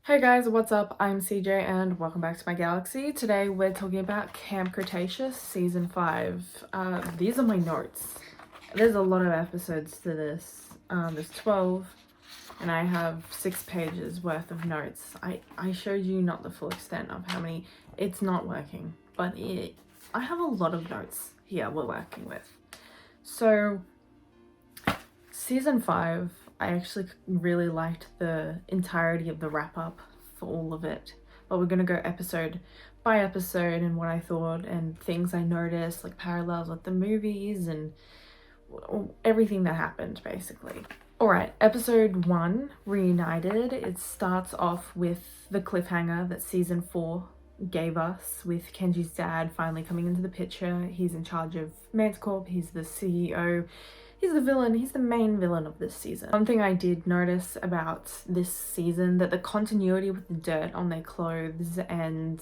Hey guys, what's up? I'm CJ and welcome back to my galaxy. Today we're talking about Camp Cretaceous Season 5. These are my notes. There's a lot of episodes to this. There's 12 and I have 6 pages worth of notes. I showed you not the full extent of how many. It's not working, but I have a lot of notes here we're working with. So, Season 5, I actually really liked the entirety of the wrap-up for all of it. But we're going to go episode by episode and what I thought and things I noticed, like parallels with the movies and everything that happened, basically. Alright, episode 1, Reunited. It starts off with the cliffhanger that season 4 gave us, with Kenji's dad finally coming into the picture. He's in charge of Manticorp, he's the CEO. He's the villain, he's the main villain of this season. One thing I did notice about this season, that the continuity with the dirt on their clothes and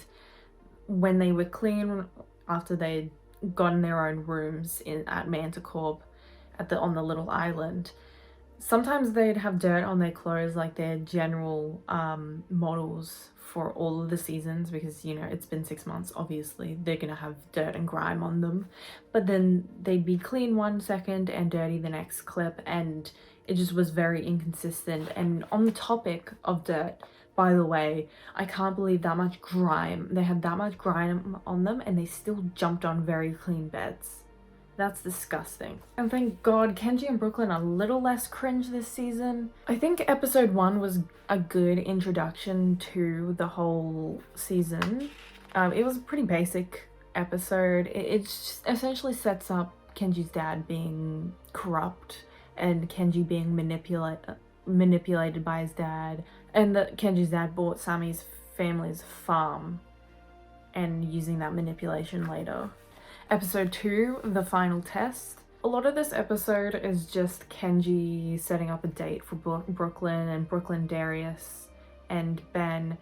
when they were clean after they'd gotten their own rooms at Manticorp on the little island, sometimes they'd have dirt on their clothes, like their general models for all of the seasons, because you know it's been 6 months, obviously they're gonna have dirt and grime on them, but then they'd be clean one second and dirty the next clip, and it just was very inconsistent. And on the topic of dirt, by the way, I can't believe that much grime, they had that much grime on them and they still jumped on very clean beds. That's disgusting. And thank God Kenji and Brooklyn are a little less cringe this season. I think episode 1 was a good introduction to the whole season. It was a pretty basic episode. It just essentially sets up Kenji's dad being corrupt and Kenji being manipulated by his dad, and that Kenji's dad bought Sammy's family's farm and using that manipulation later. Episode 2, the final test. A lot of this episode is just Kenji setting up a date for Brooklyn, and Brooklyn, Darius, and Ben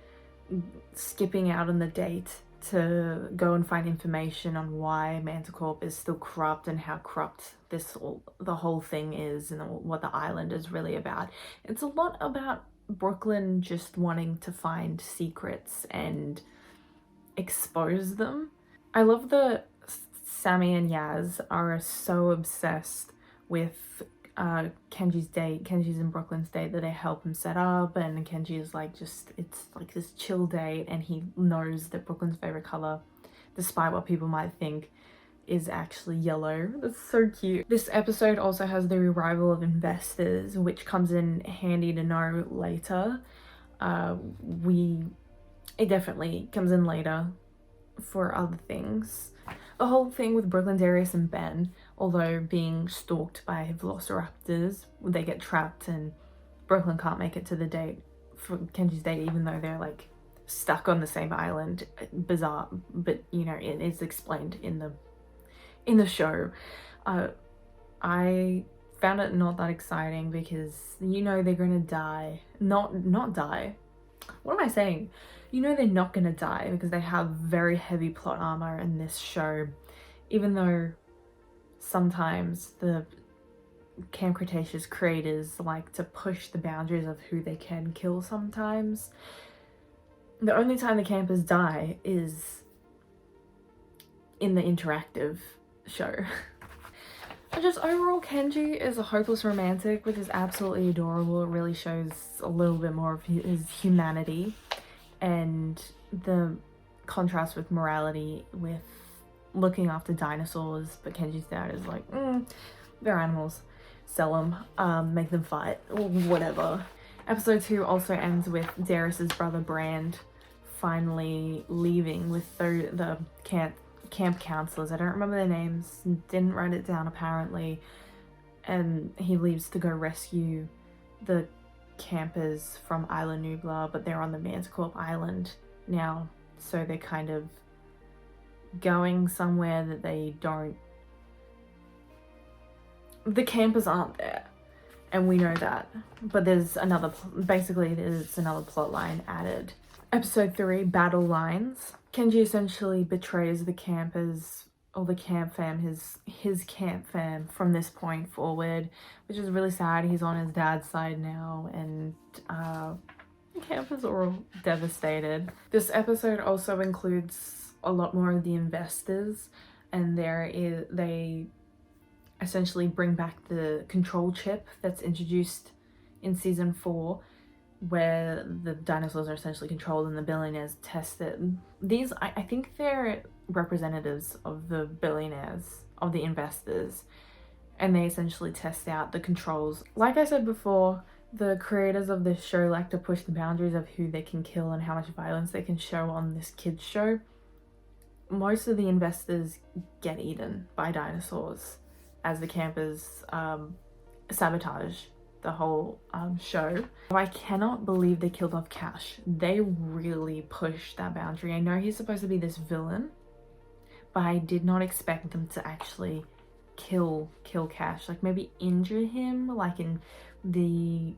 skipping out on the date to go and find information on why Manticorp is still corrupt and how corrupt the whole thing is and what the island is really about. It's a lot about Brooklyn just wanting to find secrets and expose them. I love that Sammy and Yaz are so obsessed with Kenji's and Brooklyn's date that they help him set up, and Kenji is like, it's like this chill date, and he knows that Brooklyn's favorite color, despite what people might think, is actually yellow. That's so cute. This episode also has the arrival of investors, which comes in handy to know later. It definitely comes in later for other things. The whole thing with Brooklyn, Darius, and Ben, although being stalked by velociraptors, they get trapped and Brooklyn can't make it to the date, for Kenji's date, even though they're like stuck on the same island. Bizarre, but you know, it is explained in the show. I found it not that exciting because you know they're gonna die. Not die. What am I saying? You know they're not gonna die because they have very heavy plot armor in this show, even though sometimes the Camp Cretaceous creators like to push the boundaries of who they can kill sometimes. The only time the campers die is in the interactive show. Just overall, Kenji is a hopeless romantic, which is absolutely adorable. It really shows a little bit more of his humanity and the contrast with morality, with looking after dinosaurs, but Kenji's dad is like, they're animals, sell them, make them fight, or whatever. Episode 2 also ends with Darius's brother Brand finally leaving with the camp counselors. I don't remember their names, didn't write it down apparently, and he leaves to go rescue the campers from Isla Nublar, but they're on the Manticorp Island now, so they're kind of going somewhere that the campers aren't there, and we know that, but there's another plot line added. Episode 3, Battle Lines. Kenji essentially betrays the campers, or the camp fam, his camp fam, from this point forward, which is really sad. He's on his dad's side now, and Campers are all devastated. This episode also includes a lot more of the investors, and they essentially bring back the control chip that's introduced in season 4, where the dinosaurs are essentially controlled and the billionaires test it. These, I think they're representatives of the billionaires, of the investors, and they essentially test out the controls. Like I said before, the creators of this show like to push the boundaries of who they can kill and how much violence they can show on this kids show. Most of the investors get eaten by dinosaurs as the campers sabotage the whole show. I cannot believe they killed off Cash. They really pushed that boundary. I know he's supposed to be this villain, but I did not expect them to actually kill Cash. Like maybe injure him, like in the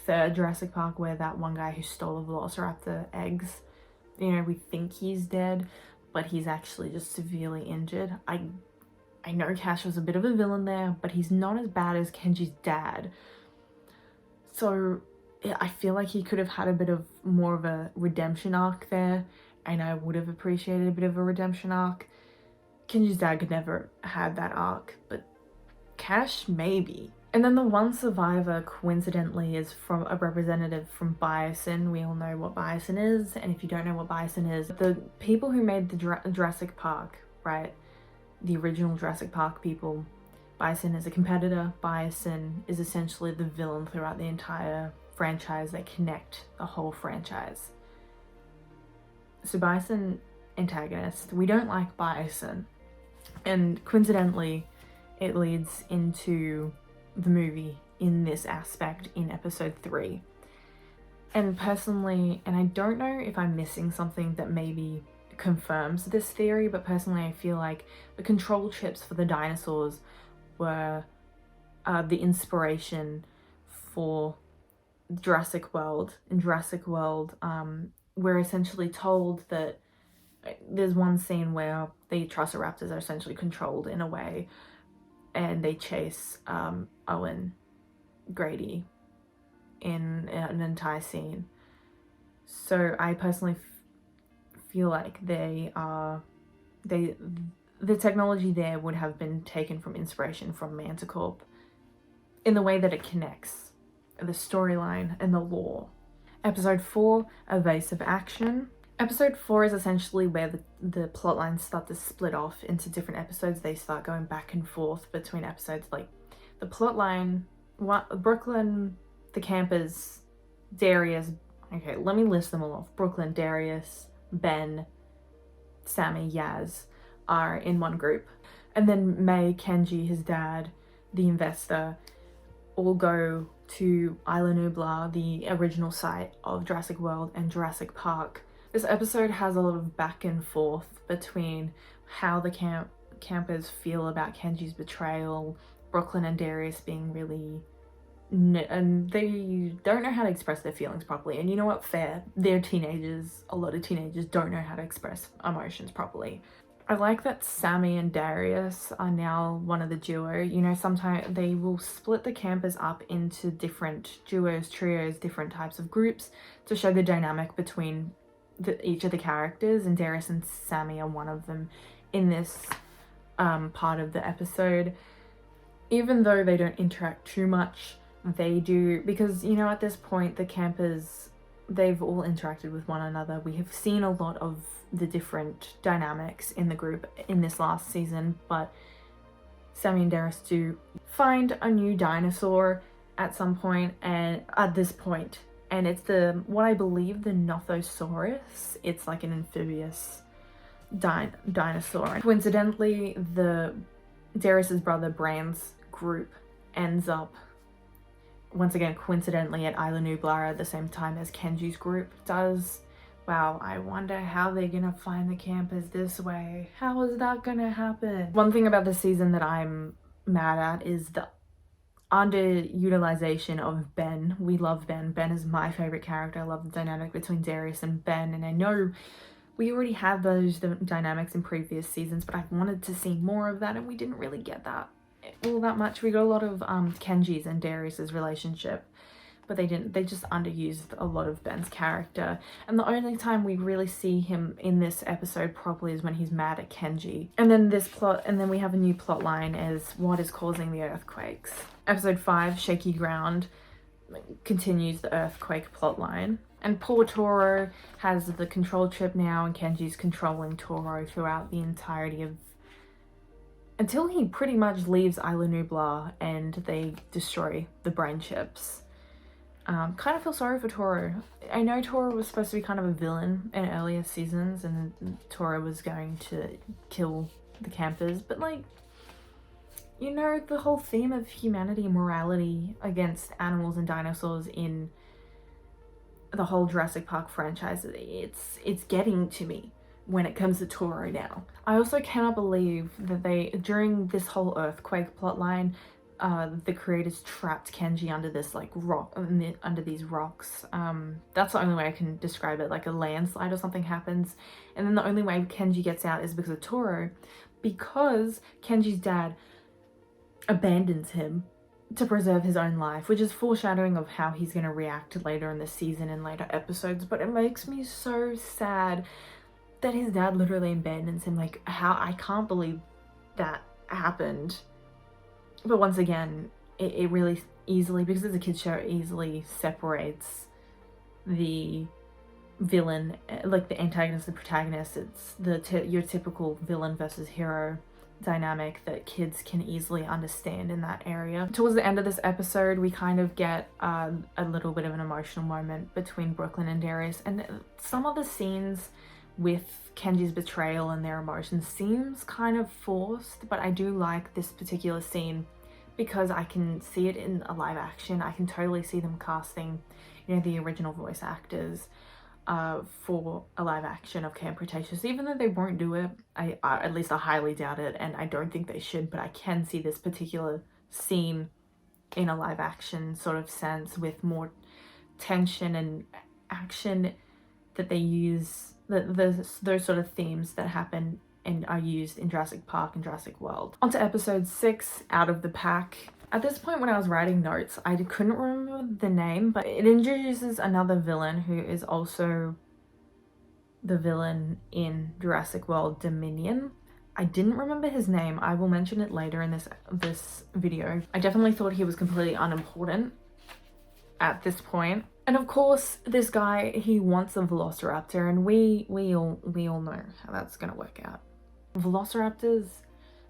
3rd Jurassic Park, where that one guy who stole the velociraptor eggs, you know, we think he's dead, but he's actually just severely injured. I know Cash was a bit of a villain there, but he's not as bad as Kenji's dad. So I feel like he could have had a bit of more of a redemption arc there, and I would have appreciated a bit of a redemption arc. Kenji's dad could never have that arc, but Cash maybe. And then the one survivor, coincidentally, is from a representative from Bison. We all know what Bison is, and if you don't know what Bison is, the people who made the Jurassic Park, right? The original Jurassic Park people, Bison is a competitor. Bison is essentially the villain throughout the entire franchise. They connect the whole franchise. So Bison, antagonist. We don't like Bison. And coincidentally, it leads into the movie in this aspect in episode 3. And personally, and I don't know if I'm missing something that maybe confirms this theory, but personally I feel like the control chips for the dinosaurs were the inspiration for Jurassic World. In Jurassic World, we're essentially told that there's one scene where the Triceratops are essentially controlled in a way, and they chase Owen Grady in an entire scene. So I personally feel like the technology there would have been taken from inspiration from Manticorp in the way that it connects the storyline and the lore. Episode 4, Evasive Action. Episode 4 is essentially where the plot lines start to split off into different episodes. They start going back and forth between episodes. Like the plot line, Brooklyn, the campers, Darius. Okay, let me list them all off. Brooklyn, Darius, Ben, Sammy, Yaz are in one group. And then May, Kenji, his dad, the investor, all go to Isla Nublar, the original site of Jurassic World and Jurassic Park. This episode has a lot of back and forth between how the campers feel about Kenji's betrayal, Brooklyn and Darius being really... and they don't know how to express their feelings properly. And you know what? Fair. They're teenagers. A lot of teenagers don't know how to express emotions properly. I like that Sammy and Darius are now one of the duo. You know, sometimes they will split the campers up into different duos, trios, different types of groups to show the dynamic between each of the characters, and Darius and Sammy are one of them in this part of the episode. Even though they don't interact too much, they do, because, you know, at this point the campers, they've all interacted with one another. We have seen a lot of the different dynamics in the group in this last season, but Sammy and Darius do find a new dinosaur at some point, and at this point, and it's what I believe the Nothosaurus. It's like an amphibious dinosaur. Coincidentally, the Darius's brother Bran's group ends up, once again coincidentally, at Isla Nublar at the same time as Kenji's group does. Wow, I wonder how they're gonna find the campers this way. How is that gonna happen? One thing about this season that I'm mad at is the underutilization of Ben. We love Ben. Ben is my favorite character. I love the dynamic between Darius and Ben, and I know we already had those dynamics in previous seasons, but I wanted to see more of that, and we didn't really get that all that much. We got a lot of Kenji's and Darius's relationship, but they just underused a lot of Ben's character. And the only time we really see him in this episode properly is when he's mad at Kenji. And then we have a new plot line as what is causing the earthquakes. Episode 5, Shaky Ground, continues the earthquake plot line. And poor Toro has the control chip now, and Kenji's controlling Toro throughout the entirety of... until he pretty much leaves Isla Nublar and they destroy the brain chips. Kind of feel sorry for Toro. I know Toro was supposed to be kind of a villain in earlier seasons, and Toro was going to kill the campers, but like, you know, the whole theme of humanity and morality against animals and dinosaurs in the whole Jurassic Park franchise, it's getting to me when it comes to Toro now. I also cannot believe that during this whole earthquake plotline, the creators trapped Kenji under this like rock, under these rocks. That's the only way I can describe it. Like a landslide or something happens, and then the only way Kenji gets out is because of Toro, because Kenji's dad abandons him to preserve his own life, which is foreshadowing of how he's going to react later in the season and later episodes. But it makes me so sad that his dad literally abandons him. Like, how, I can't believe that happened. But once again, it really easily, because it's a kid's show, it easily separates the villain, like the antagonist, the protagonist. It's your typical villain versus hero dynamic that kids can easily understand in that area. Towards the end of this episode, we kind of get a little bit of an emotional moment between Brooklyn and Darius, and some of the scenes with Kenji's betrayal and their emotions seems kind of forced, but I do like this particular scene because I can see it in a live action. I can totally see them casting, you know, the original voice actors for a live action of Camp Cretaceous. Even though they won't do it, I at least I highly doubt it, and I don't think they should, but I can see this particular scene in a live action sort of sense with more tension and action that they use, those sort of themes that happen and are used in Jurassic Park and Jurassic World. On to episode 6, Out of the Pack. At this point when I was writing notes, I couldn't remember the name, but it introduces another villain who is also the villain in Jurassic World Dominion. I didn't remember his name. I will mention it later in this video. I definitely thought he was completely unimportant at this point. And of course, this guy, he wants a velociraptor, and we all know how that's gonna work out. Velociraptors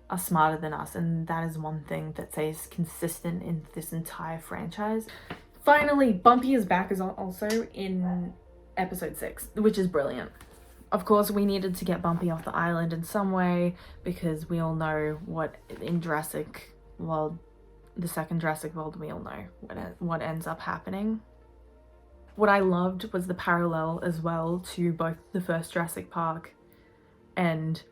are smarter than us, and that is one thing that stays consistent in this entire franchise. Finally, Bumpy is back as also in episode 6, which is brilliant. Of course, we needed to get Bumpy off the island in some way, because we all know what in Jurassic World, the second Jurassic World, we all know what ends up happening. What I loved was the parallel as well to both the first Jurassic Park and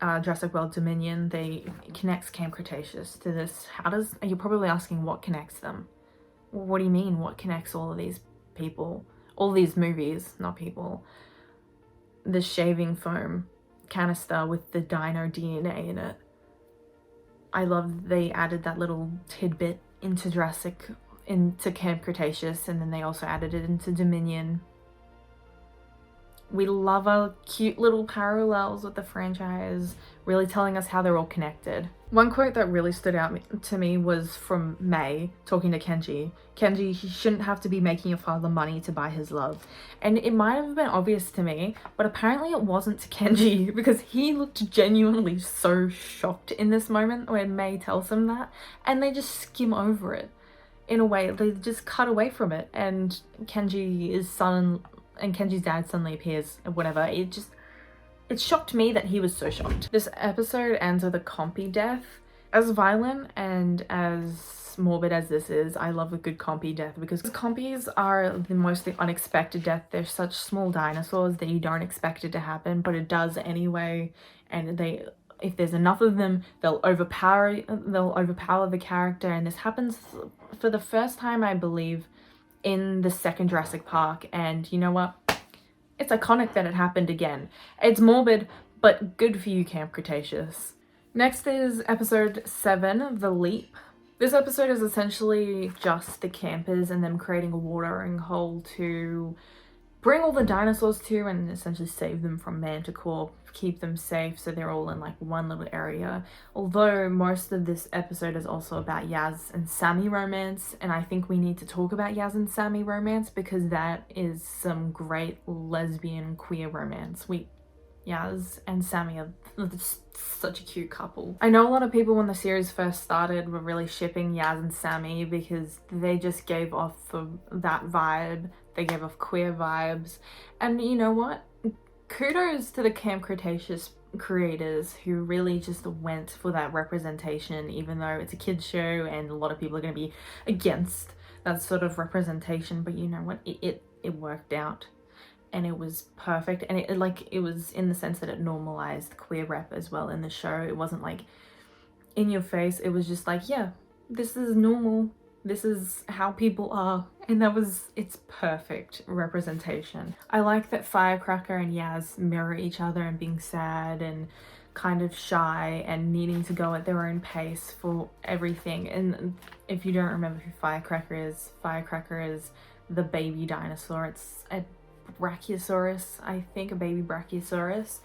Jurassic World Dominion. They connects Camp Cretaceous to this. You're probably asking what connects them. What do you mean, what connects all of these people, all these movies, not people? The shaving foam canister with the dino DNA in it. I love they added that little tidbit into Camp Cretaceous, and then they also added it into Dominion. We love our cute little parallels with the franchise, really telling us how they're all connected. One quote that really stood out to me was from May talking to Kenji. Kenji, he shouldn't have to be making your father money to buy his love. And it might have been obvious to me, but apparently it wasn't to Kenji, because he looked genuinely so shocked in this moment when May tells him that, and they just skim over it. In a way, they just cut away from it, and Kenji's dad suddenly appears, whatever. It shocked me that he was so shocked. This episode ends with a compy death. As violent and as morbid as this is, I love a good compy death, because compies are the most unexpected death. They're such small dinosaurs that you don't expect it to happen, but it does anyway, and if there's enough of them, they'll overpower the character, and this happens for the first time, I believe, in the second Jurassic Park, and you know what? It's iconic that it happened again. It's morbid, but good for you, Camp Cretaceous. Next is episode 7, The Leap. This episode is essentially just the campers and them creating a watering hole to bring all the dinosaurs to and essentially save them from Manticore, keep them safe so they're all in like one little area. Although most of this episode is also about Yaz and Sammy romance, and I think we need to talk about Yaz and Sammy romance because that is some great lesbian queer romance. Yaz and Sammy are such a cute couple. I know a lot of people when the series first started were really shipping Yaz and Sammy because they just gave off that vibe. They gave off queer vibes. And you know what? Kudos to the Camp Cretaceous creators who really just went for that representation, even though it's a kids show and a lot of people are going to be against that sort of representation. But you know what? It worked out. And it was perfect, and it was in the sense that it normalized queer rep as well in the show. It wasn't like in your face. It was just like, yeah, this is normal, this is how people are, and it's perfect representation. I like that Firecracker and Yaz mirror each other and being sad and kind of shy and needing to go at their own pace for everything. And if you don't remember who Firecracker is the baby dinosaur. It's a Brachiosaurus, I think, a baby Brachiosaurus,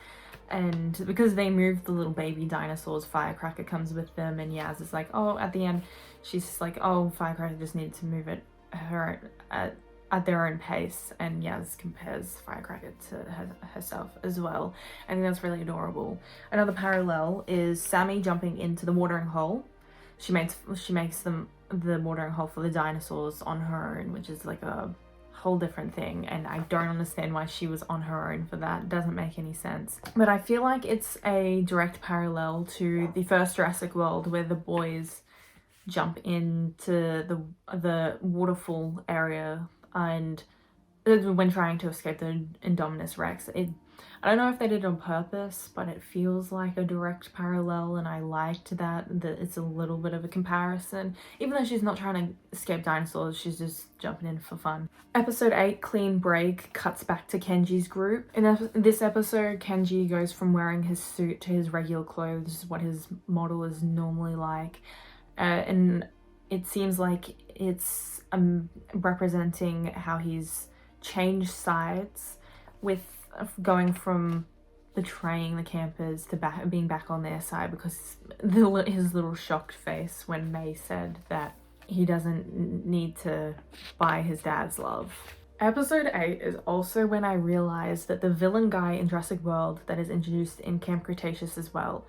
and because they moved the little baby dinosaurs, Firecracker comes with them, and Yaz is like, oh, at the end she's just like, oh, Firecracker just needed to move it at their own pace, and Yaz compares Firecracker to herself as well. I think that's really adorable. Another parallel is Sammy jumping into the watering hole. She makes them the watering hole for the dinosaurs on her own, which is like a whole different thing, and I don't understand why she was on her own for that. It doesn't make any sense. But I feel like it's a direct parallel to the first Jurassic World where the boys jump into the waterfall area and when trying to escape the Indominus Rex. I don't know if they did it on purpose, but it feels like a direct parallel, and I liked that it's a little bit of a comparison. Even though she's not trying to escape dinosaurs, she's just jumping in for fun. Episode 8, Clean Break, cuts back to Kenji's group. In this episode, Kenji goes from wearing his suit to his regular clothes, what his model is normally like. And it seems like it's representing how he's changed sides with going from betraying the campers to being back on their side, because his little shocked face when May said that he doesn't need to buy his dad's love. Episode 8 is also when I realized that the villain guy in Jurassic World that is introduced in Camp Cretaceous as well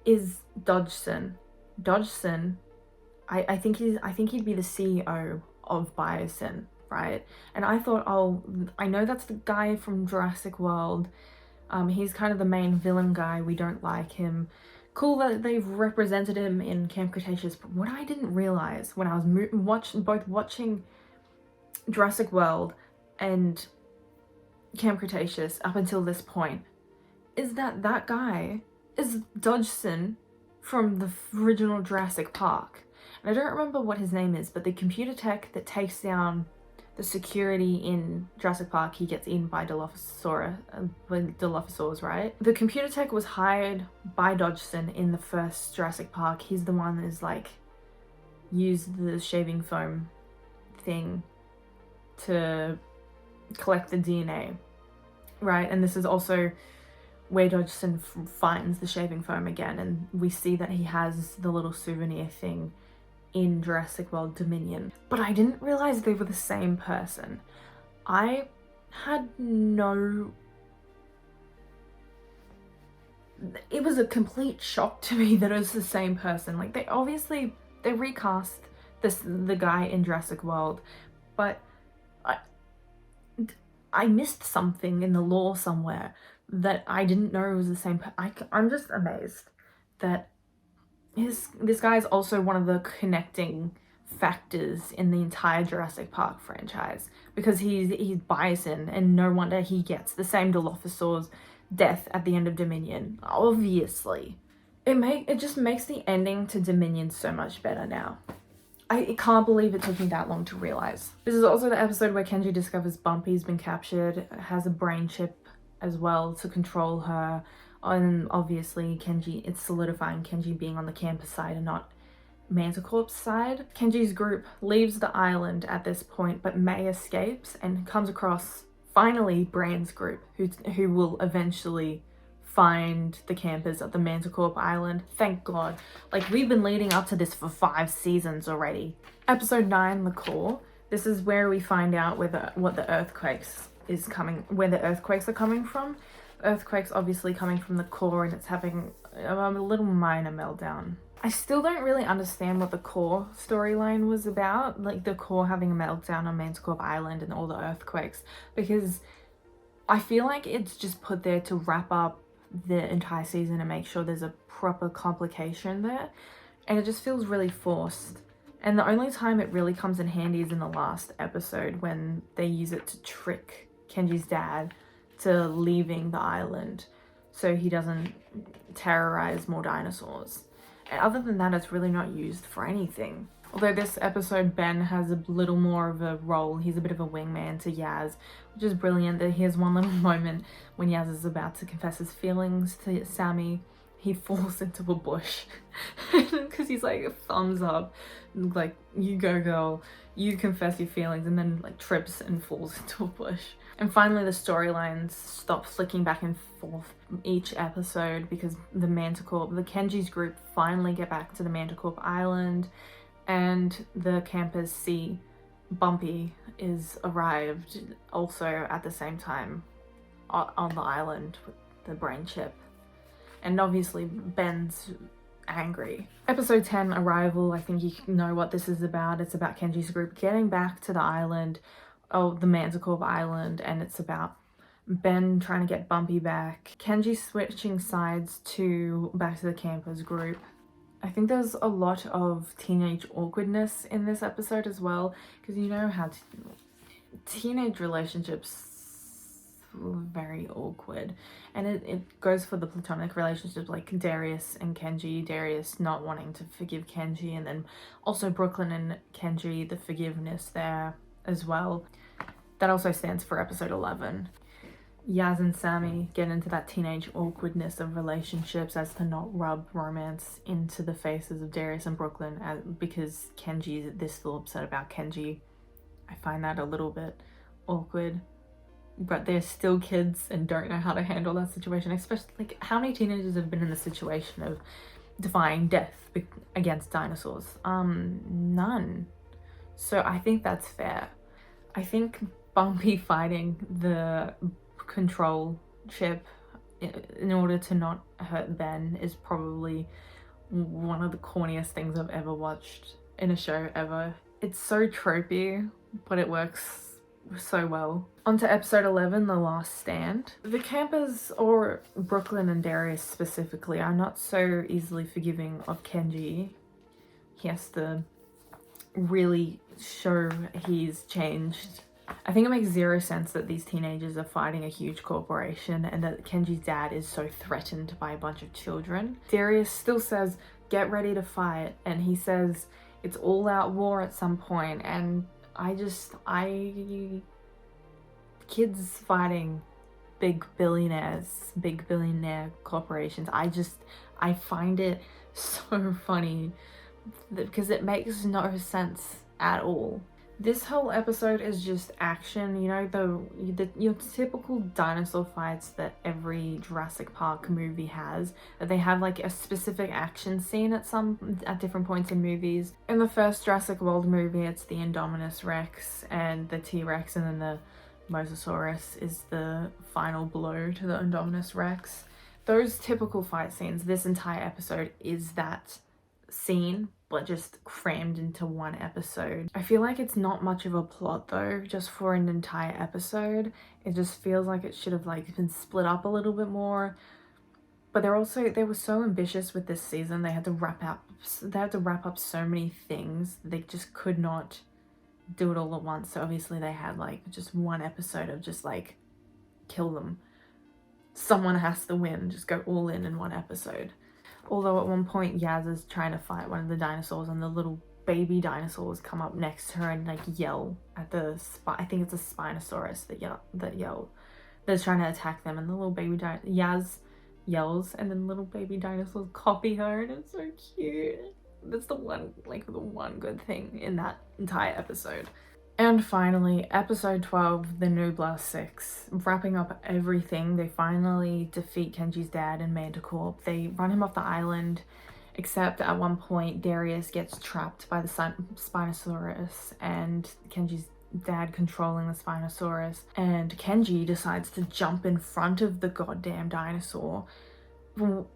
is Dodgson. Dodgson, I think he'd be the CEO of Biosin, right? And I thought, oh, I know that's the guy from Jurassic World. He's kind of the main villain guy. We don't like him. Cool that they've represented him in Camp Cretaceous, but what I didn't realize when I was watching Jurassic World and Camp Cretaceous up until this point is that guy is Dodgson from the original Jurassic Park. And I don't remember what his name is, but the computer tech that takes down the security in Jurassic Park, he gets eaten by Dilophosaurs, right? The computer tech was hired by Dodgson in the first Jurassic Park. He's the one that's like used the shaving foam thing to collect the DNA, right? And this is also where Dodgson finds the shaving foam again, and we see that he has the little souvenir thing in Jurassic World Dominion. But I didn't realize they were the same person. I had no... It was a complete shock to me that it was the same person. Like, they recast the guy in Jurassic World, but I missed something in the lore somewhere that I didn't know it was the same I'm just amazed that this guy is also one of the connecting factors in the entire Jurassic Park franchise, because he's Bison, and no wonder he gets the same Dilophosaur's death at the end of Dominion. Obviously. It just makes the ending to Dominion so much better now. I can't believe it took me that long to realize. This is also the episode where Kenji discovers Bumpy's been captured, has a brain chip as well to control her. And obviously it's solidifying Kenji being on the campus side and not Manticore's side. Kenji's group leaves the island at this point, but May escapes and comes across, finally, Brain's group, who will eventually find the campers at the Manticore Island. Thank God. Like, we've been leading up to this for 5 seasons already. Episode 9, The Core. This is where we find out where the earthquakes are coming from. Earthquakes obviously coming from the core, and it's having a little minor meltdown. I still don't really understand what the core storyline was about, like the core having a meltdown on Manticore Island and all the earthquakes, because I feel like it's just put there to wrap up the entire season and make sure there's a proper complication there, and it just feels really forced. And the only time it really comes in handy is in the last episode, when they use it to trick Kenji's dad to leaving the island so he doesn't terrorize more dinosaurs. And other than that, it's really not used for anything. Although this episode, Ben has a little more of a role. He's a bit of a wingman to Yaz, which is brilliant. Here's one little moment when Yaz is about to confess his feelings to Sammy. He falls into a bush because he's like, thumbs up, like, you go girl, you confess your feelings, and then like trips and falls into a bush. And finally, the storylines stop flicking back and forth each episode because the Kenji's group finally get back to the Manticore Island, and the campers see Bumpy is arrived also at the same time on the island with the brain chip. And obviously Ben's angry. Episode 10, Arrival. I think you know what this is about. It's about Kenji's group getting back to the island, the Manticore Island, and it's about Ben trying to get Bumpy back. Kenji switching sides back to the campers group. I think there's a lot of teenage awkwardness in this episode as well, because you know how teenage relationships are very awkward, and it goes for the platonic relationships like Darius and Kenji, Darius not wanting to forgive Kenji, and then also Brooklyn and Kenji, the forgiveness there as well. That also stands for episode 11. Yaz and Sammy get into that teenage awkwardness of relationships as to not rub romance into the faces of Darius and Brooklyn because Kenji's this little upset about Kenji. I find that a little bit awkward, but they're still kids and don't know how to handle that situation, especially like how many teenagers have been in the situation of defying death against dinosaurs? None. So I think that's fair. I think Bumpy fighting the control chip in order to not hurt Ben is probably one of the corniest things I've ever watched in a show ever. It's so tropey, but it works so well. On to episode 11, The Last Stand. The campers, or Brooklyn and Darius specifically, are not so easily forgiving of Kenji. He has to really show he's changed. I think it makes zero sense that these teenagers are fighting a huge corporation and that Kenji's dad is so threatened by a bunch of children. Darius still says, get ready to fight, and he says it's all out war at some point, and kids fighting big billionaire corporations, I find it so funny because it makes no sense at all. This whole episode is just action, you know, your typical dinosaur fights that every Jurassic Park movie has. They have like a specific action scene at different points in movies. In the first Jurassic World movie, it's the Indominus Rex and the T-Rex, and then the Mosasaurus is the final blow to the Indominus Rex. Those typical fight scenes, this entire episode is that scene, but just crammed into one episode. I feel like it's not much of a plot though, just for an entire episode. It just feels like it should have like been split up a little bit more. But they were so ambitious with this season. They had to wrap up so many things. They just could not do it all at once. So obviously they had like just one episode of just like kill them. Someone has to win, just go all in one episode. Although at one point Yaz is trying to fight one of the dinosaurs and the little baby dinosaurs come up next to her and like yell at I think it's a Spinosaurus that yell. They're trying to attack them, and the little baby Yaz yells, and then little baby dinosaurs copy her, and it's so cute. That's the one, like, the one good thing in that entire episode. And finally, episode 12, The New Blast 6. Wrapping up everything, they finally defeat Kenji's dad and Manticore. They run him off the island, except at one point Darius gets trapped by the Spinosaurus and Kenji's dad controlling the Spinosaurus. And Kenji decides to jump in front of the goddamn dinosaur.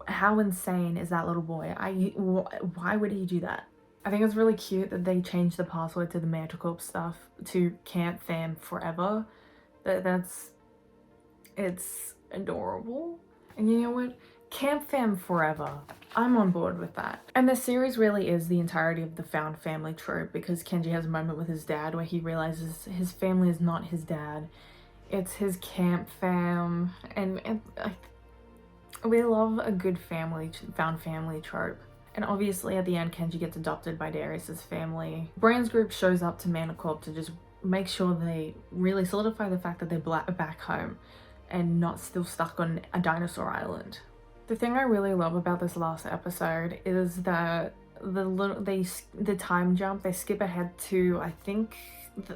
How insane is that little boy? Why would he do that? I think it's really cute that they changed the password to the Manticore stuff to Camp Fam Forever. It's adorable. And you know what? Camp Fam Forever. I'm on board with that. And the series really is the entirety of the found family trope, because Kenji has a moment with his dad where he realizes his family is not his dad. It's his camp fam. And we love a good found family trope. And obviously at the end, Kenji gets adopted by Darius's family. Bran's group shows up to Manticore to just make sure they really solidify the fact that they're back home and not still stuck on a dinosaur island. The thing I really love about this last episode is that the time jump, they skip ahead to, I think,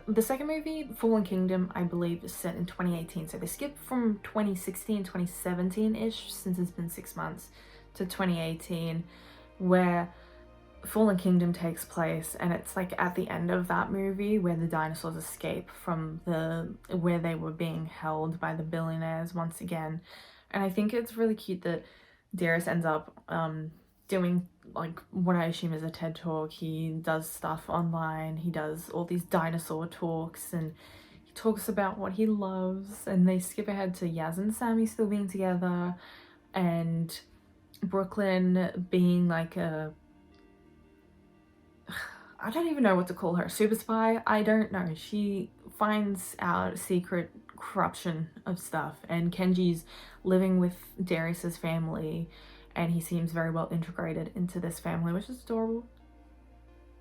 the second movie, Fallen Kingdom, I believe, is set in 2018. So they skip from 2016, 2017-ish, since it's been 6 months, to 2018, where Fallen Kingdom takes place, and it's like at the end of that movie where the dinosaurs escape from where they were being held by the billionaires once again. And I think it's really cute that Darius ends up doing like what I assume is a TED talk. He does stuff online, he does all these dinosaur talks, and he talks about what he loves. And they skip ahead to Yaz and Sammy still being together, and Brooklyn being like a, I don't even know what to call her, super spy? I don't know. She finds out secret corruption of stuff, and Kenji's living with Darius's family, and he seems very well integrated into this family, which is adorable.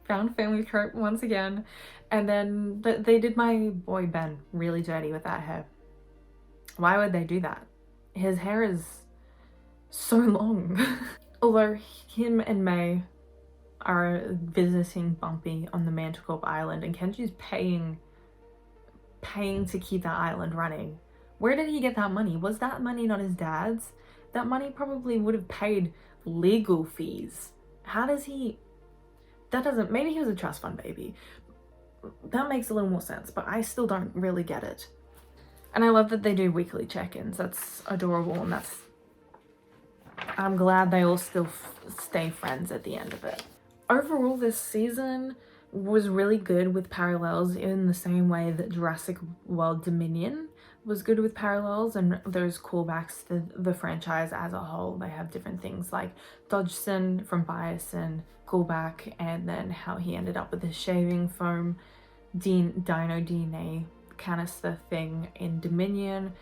Found family trope once again. And then they did my boy Ben really dirty with that hair. Why would they do that? His hair is so long. Although him and May are visiting Bumpy on the Manticore Island, and Kenji's paying to keep that island running. Where did he get that money? Was that money not his dad's? That money probably would have paid legal fees. How does he... That doesn't... Maybe he was a trust fund baby. That makes a little more sense, but I still don't really get it. And I love that they do weekly check-ins. That's adorable, and that's... I'm glad they all still stay friends at the end of it. Overall, this season was really good with parallels, in the same way that Jurassic World Dominion was good with parallels and those callbacks to the franchise as a whole. They have different things like Dodgson from Bison callback, and then how he ended up with his shaving foam dino DNA canister thing in Dominion.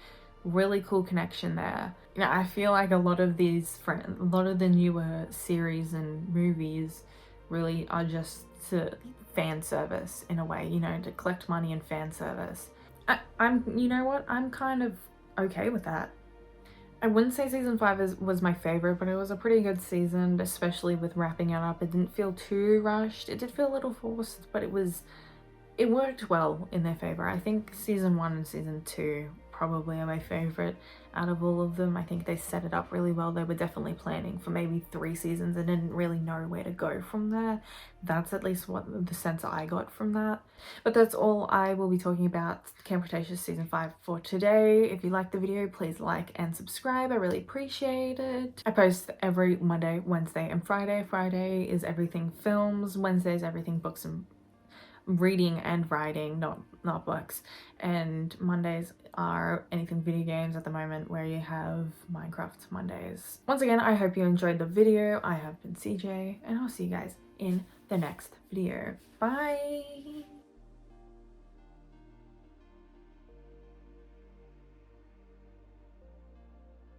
Really cool connection there. You know, I feel like a lot of the newer series and movies really are just to fan service in a way, you know, to collect money and fan service. You know what, I'm kind of okay with that. I wouldn't say season 5 was my favorite, but it was a pretty good season, especially with wrapping it up. It didn't feel too rushed. It did feel a little forced, but it worked well in their favor. I think season 1 and season 2 probably are my favorite out of all of them. I think they set it up really well. They were definitely planning for maybe 3 seasons and didn't really know where to go from there. That's at least what the sense I got from that. But that's all I will be talking about Camp Cretaceous season 5 for today. If you liked the video, please like and subscribe. I really appreciate it. I post every Monday, Wednesday, and Friday. Friday is everything films. Wednesday is everything books and reading and writing, not books. And Mondays are anything video games at the moment, where you have Minecraft Mondays. Once again, I hope you enjoyed the video. I have been CJ, and I'll see you guys in the next video. Bye!